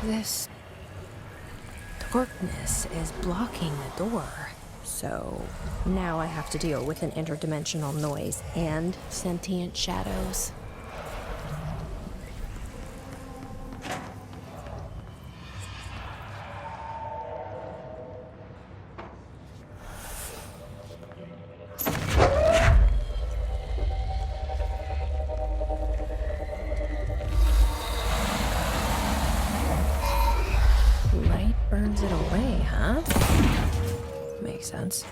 This darkness is blocking the door. So now I have to deal with an interdimensional noise and sentient shadows. Light burns it away, huh? Makes sense.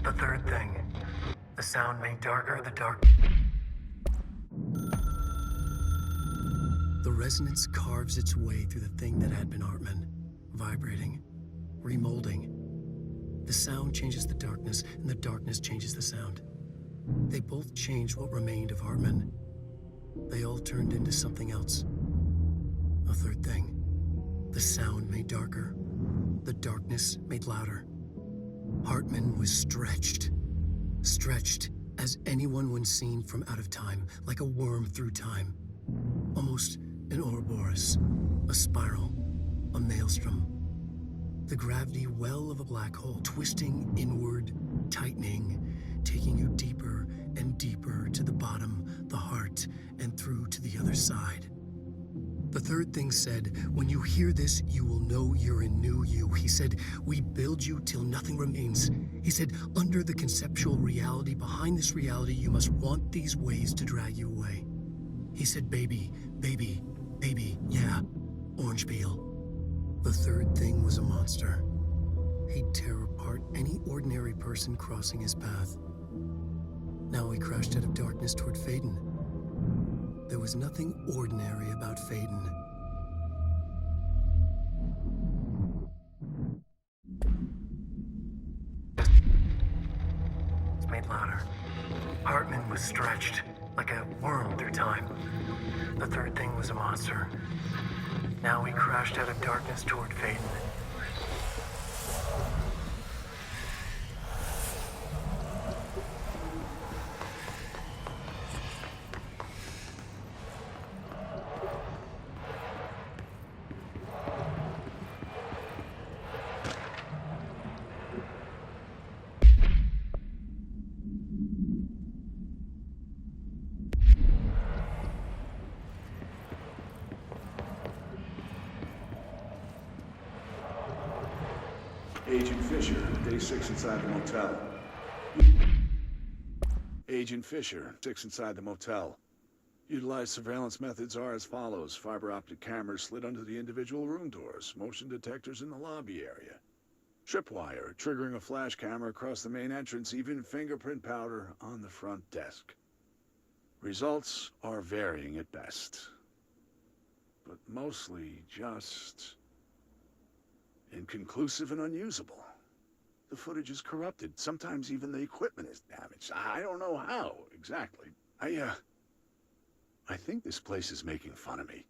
The third thing. The sound made darker, the dark... The resonance carves its way through the thing that had been Hartman, vibrating, remolding. The sound changes the darkness, and the darkness changes the sound. They both changed what remained of Hartman. They all turned into something else. A third thing. The sound made darker. The darkness made louder. Hartman was stretched as anyone when seen from out of time, like a worm through time. Almost an Ouroboros, a spiral, a maelstrom. The gravity well of a black hole, twisting inward, tightening, taking you deeper and deeper to the bottom, the heart, and through to the other side. The third thing said, when you hear this, you will know you're in new you. He said, we build you till nothing remains. He said, under the conceptual reality, behind this reality, you must want these ways to drag you away. He said, baby, baby, baby, yeah, orange peel. The third thing was a monster. He'd tear apart any ordinary person crossing his path. Now we crashed out of darkness toward Faden. There was nothing ordinary about Faden. It's made louder. Hartman was stretched, like a worm through time. The third thing was a monster. Now we crashed out of darkness toward Faden. Agent Fisher, day 6 inside the motel. Agent Fisher, 6 inside the motel. Utilized surveillance methods are as follows. Fiber optic cameras slid under the individual room doors. Motion detectors in the lobby area. Tripwire, triggering a flash camera across the main entrance. Even fingerprint powder on the front desk. Results are varying at best. But mostly just inconclusive and unusable. The footage is corrupted. Sometimes even the equipment is damaged. I don't know how, exactly. I think this place is making fun of me.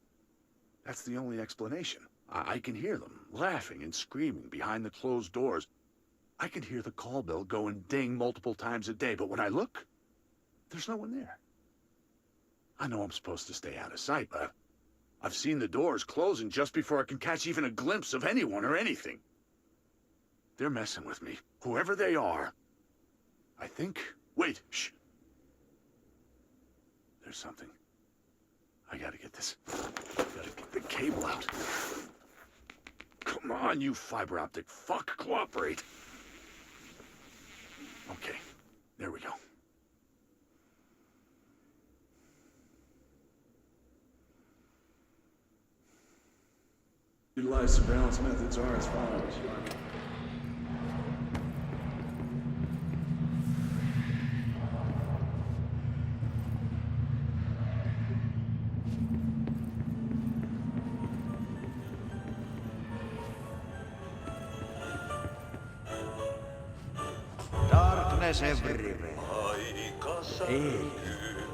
That's the only explanation. I can hear them laughing and screaming behind the closed doors. I can hear the call bell go and ding multiple times a day, but when I look, there's no one there. I know I'm supposed to stay out of sight, but I've seen the doors closing just before I can catch even a glimpse of anyone or anything. They're messing with me, whoever they are. I think... Wait, shh. There's something. I gotta get this. Gotta get the cable out. Come on, you fiber optic fuck, cooperate. Okay, there we go. Utilized surveillance methods are as follows. Darkness everywhere. Hey,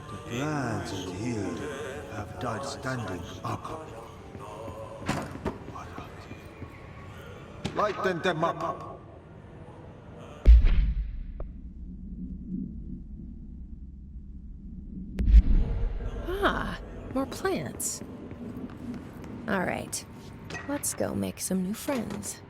the plants and hills have died standing up. Lighten them up. Ah, more plants. All right, let's go make some new friends.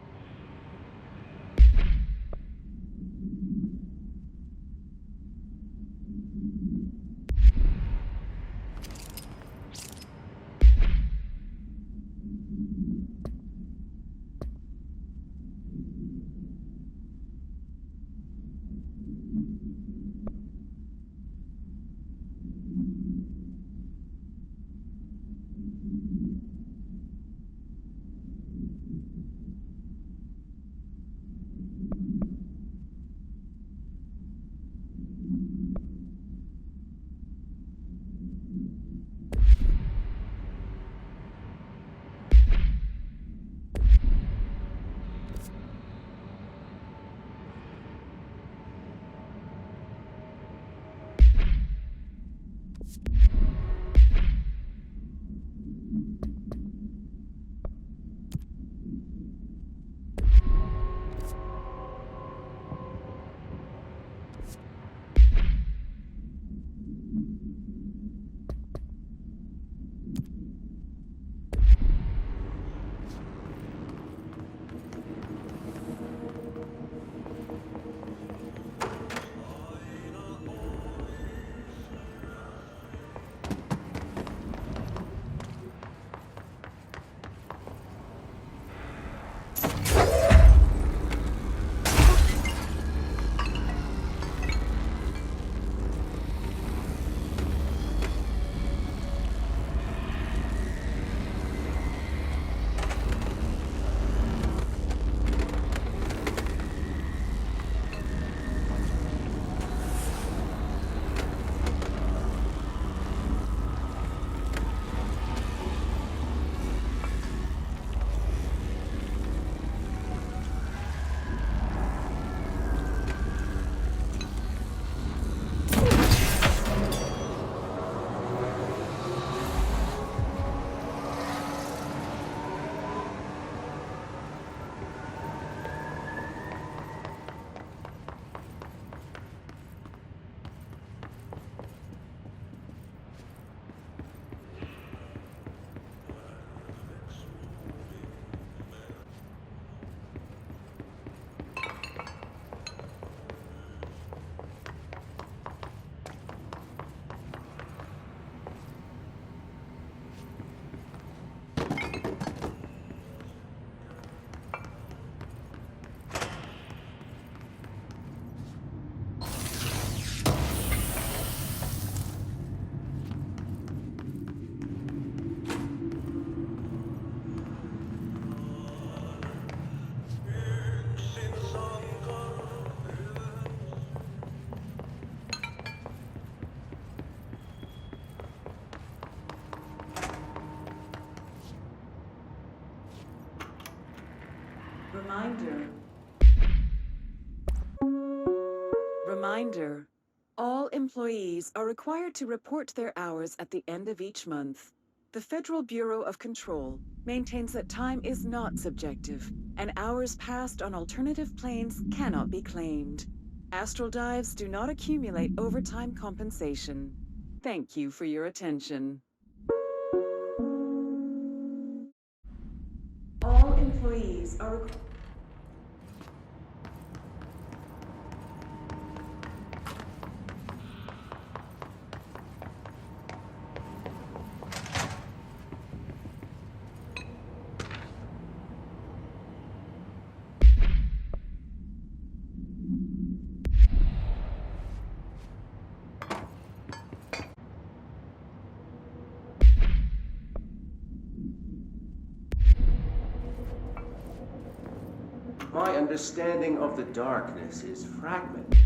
Reminder. Reminder. All employees are required to report their hours at the end of each month. The Federal Bureau of Control maintains that time is not subjective, and hours passed on alternative planes cannot be claimed. Astral dives do not accumulate overtime compensation. Thank you for your attention. All employees are required. My understanding of the darkness is fragmented.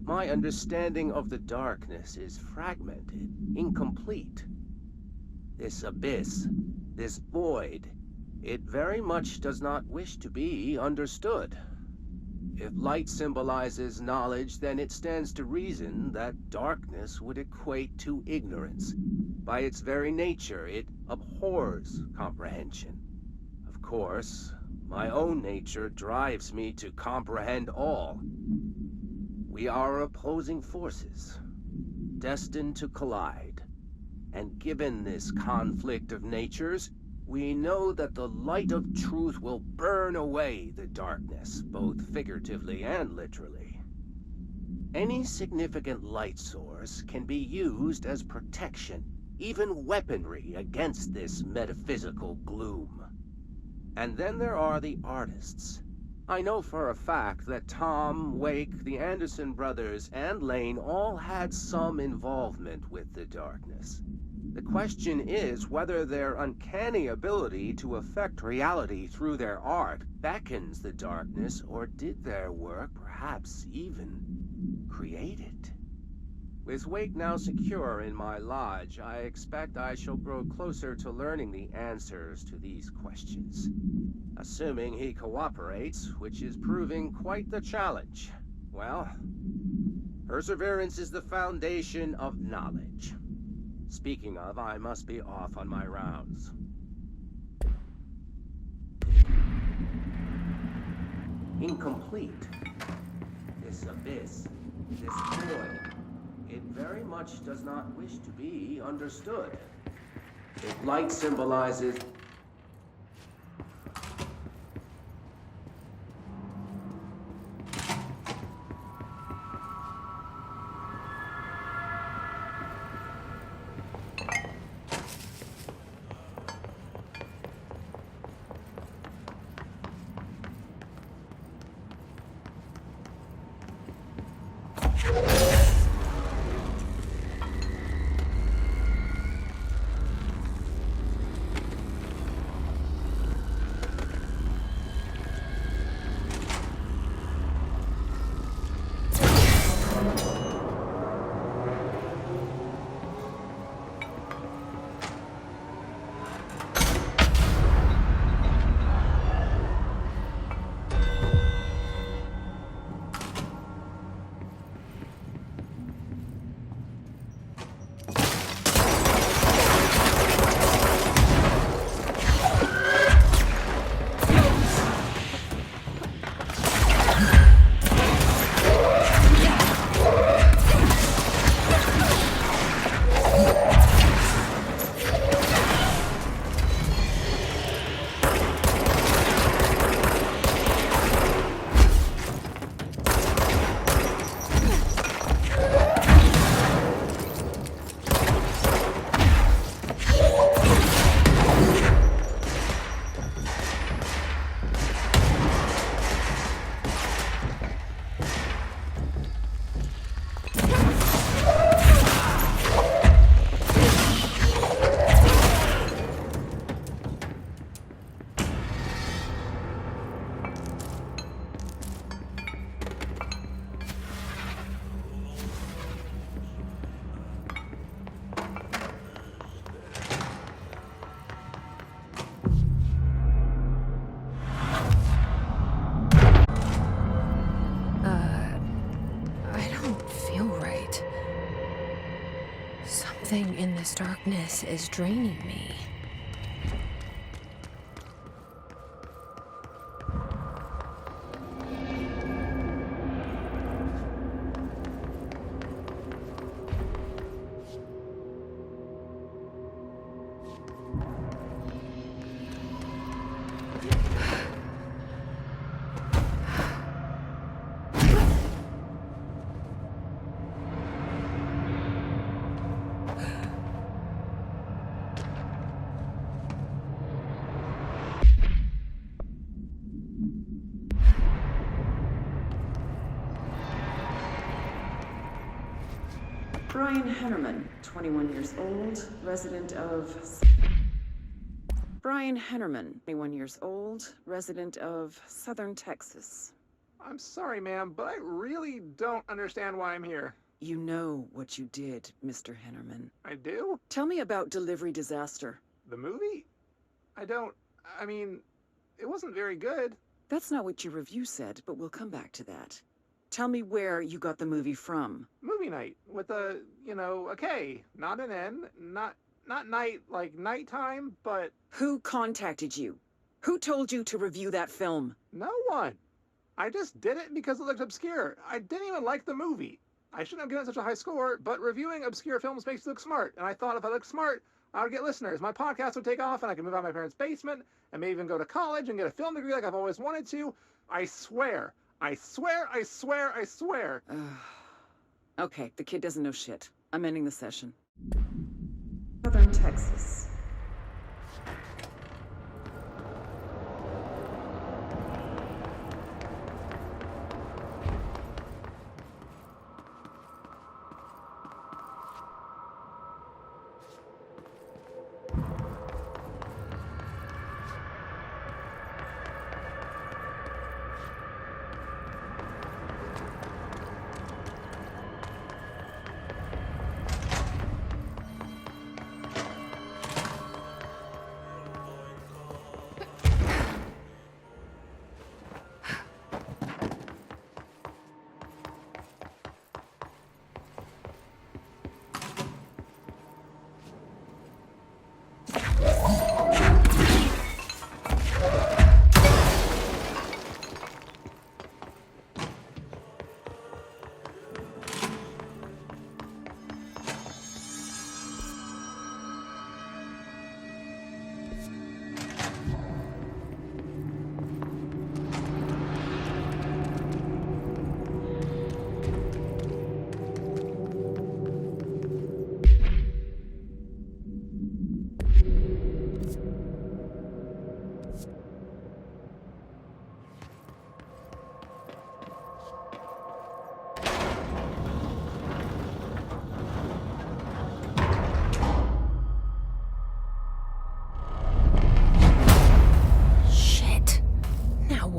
My understanding of the darkness is fragmented, incomplete. This abyss, this void, it very much does not wish to be understood. If light symbolizes knowledge, then it stands to reason that darkness would equate to ignorance. By its very nature, it abhors comprehension. Of course, my own nature drives me to comprehend all. We are opposing forces, destined to collide. And given this conflict of natures, we know that the light of truth will burn away the darkness, both figuratively and literally. Any significant light source can be used as protection, even weaponry against this metaphysical gloom. And then there are the artists. I know for a fact that Tom, Wake, the Anderson brothers, and Lane all had some involvement with the darkness. The question is whether their uncanny ability to affect reality through their art beckons the darkness, or did their work perhaps even create it? With Wake now secure in my lodge, I expect I shall grow closer to learning the answers to these questions. Assuming he cooperates, which is proving quite the challenge. Well, perseverance is the foundation of knowledge. Speaking of, I must be off on my rounds. Incomplete. This abyss, this void, it very much does not wish to be understood. If light symbolizes... Something in this darkness is draining me. Brian Hennerman, 21 years old, resident of... Brian Hennerman, 21 years old, resident of Southern Texas. I'm sorry, ma'am, but I really don't understand why I'm here. You know what you did, Mr. Hennerman. I do? Tell me about Delivery Disaster. The movie? I mean, it wasn't very good. That's not what your review said, but we'll come back to that. Tell me where you got the movie from. Movie night with a K, not an N, not night like nighttime, but Who contacted you? Who told you to review that film? no one. I just did it because it looked obscure. I didn't even like the movie. I shouldn't have given it such a high score, but reviewing obscure films makes you look smart, and I thought if I looked smart, I would get listeners. My podcast would take off, and I could move out of my parents' basement, and maybe even go to college and get a film degree like I've always wanted to. I swear. I swear, I swear, I swear. Okay, the kid doesn't know shit. I'm ending the session. Southern Texas.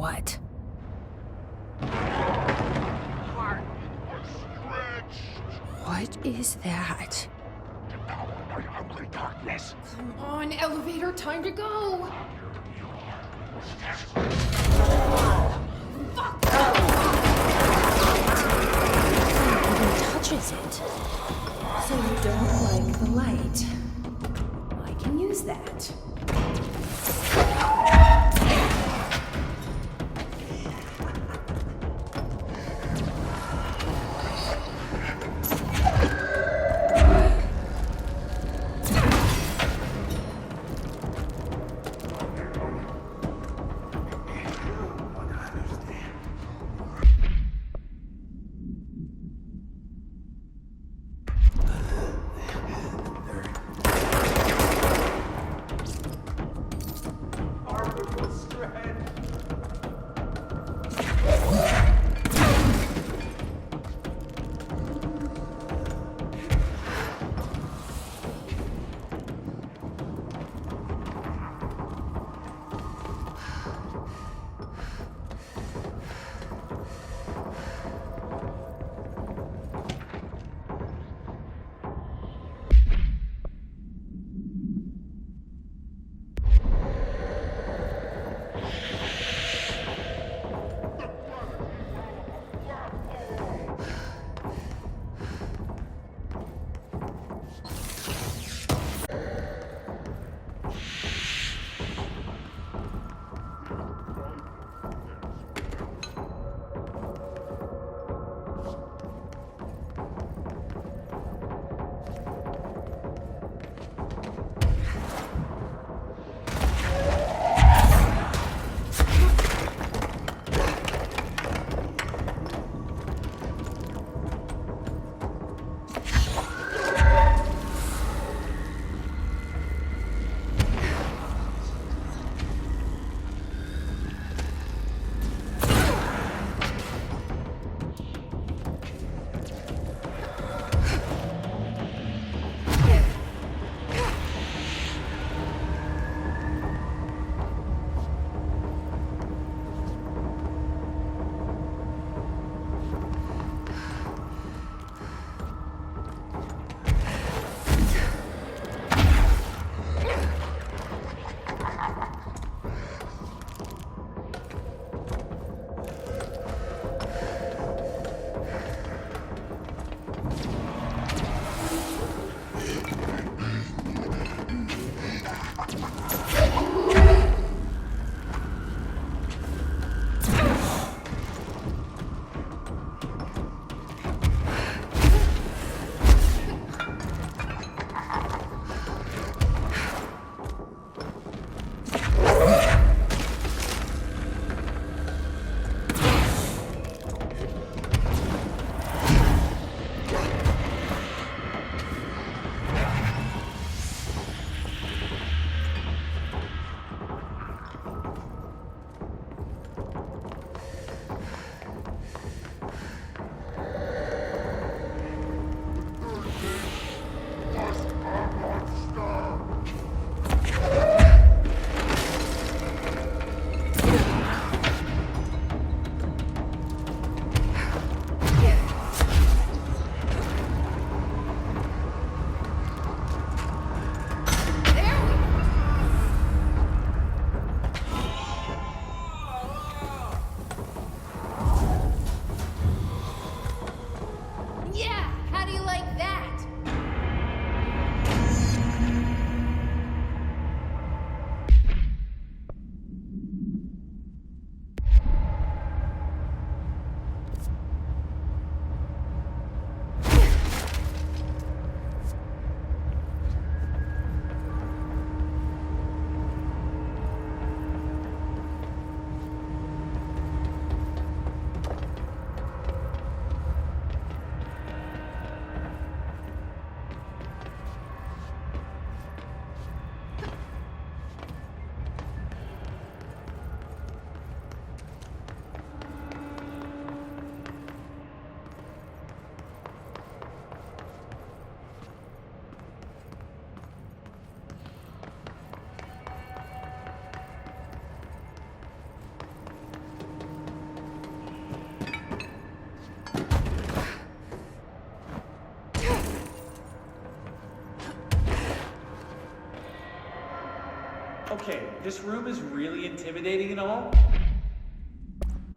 What? What is that? By ugly darkness. Come on, elevator, time to go! Fuck! It touches it. So you don't like the light. I can use that. Okay, this room is really intimidating and all.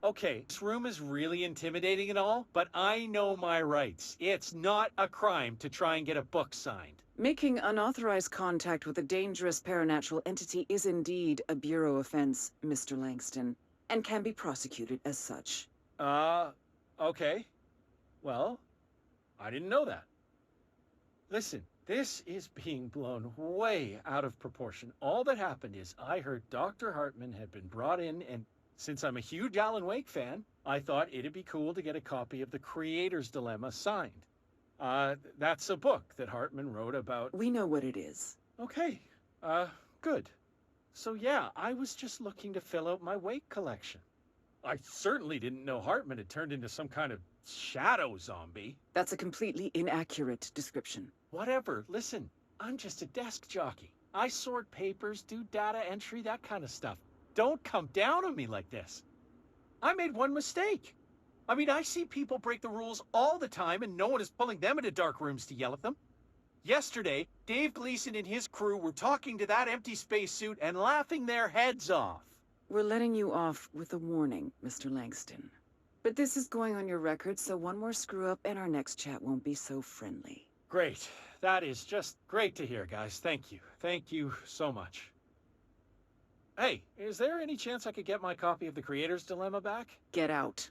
Okay, this room is really intimidating and all, but I know my rights. It's not a crime to try and get a book signed. Making unauthorized contact with a dangerous paranatural entity is indeed a Bureau offense, Mr. Langston, and can be prosecuted as such. Okay. Well, I didn't know that. Listen, this is being blown way out of proportion. All that happened is I heard Dr. Hartman had been brought in, and since I'm a huge Alan Wake fan, I thought it'd be cool to get a copy of The Creator's Dilemma signed. That's a book that Hartman wrote about... We know what it is. Okay, good. So yeah, I was just looking to fill out my Wake collection. I certainly didn't know Hartman had turned into some kind of shadow zombie. That's a completely inaccurate description. Whatever, listen, I'm just a desk jockey. I sort papers, do data entry, that kind of stuff. Don't come down on me like this. I made one mistake. I mean, I see people break the rules all the time and no one is pulling them into dark rooms to yell at them. Yesterday, Dave Gleason and his crew were talking to that empty spacesuit and laughing their heads off. We're letting you off with a warning, Mr. Langston. But this is going on your record, so one more screw-up and our next chat won't be so friendly. Great. That is just great to hear, guys. Thank you. Thank you so much. Hey, is there any chance I could get my copy of The Creator's Dilemma back? Get out.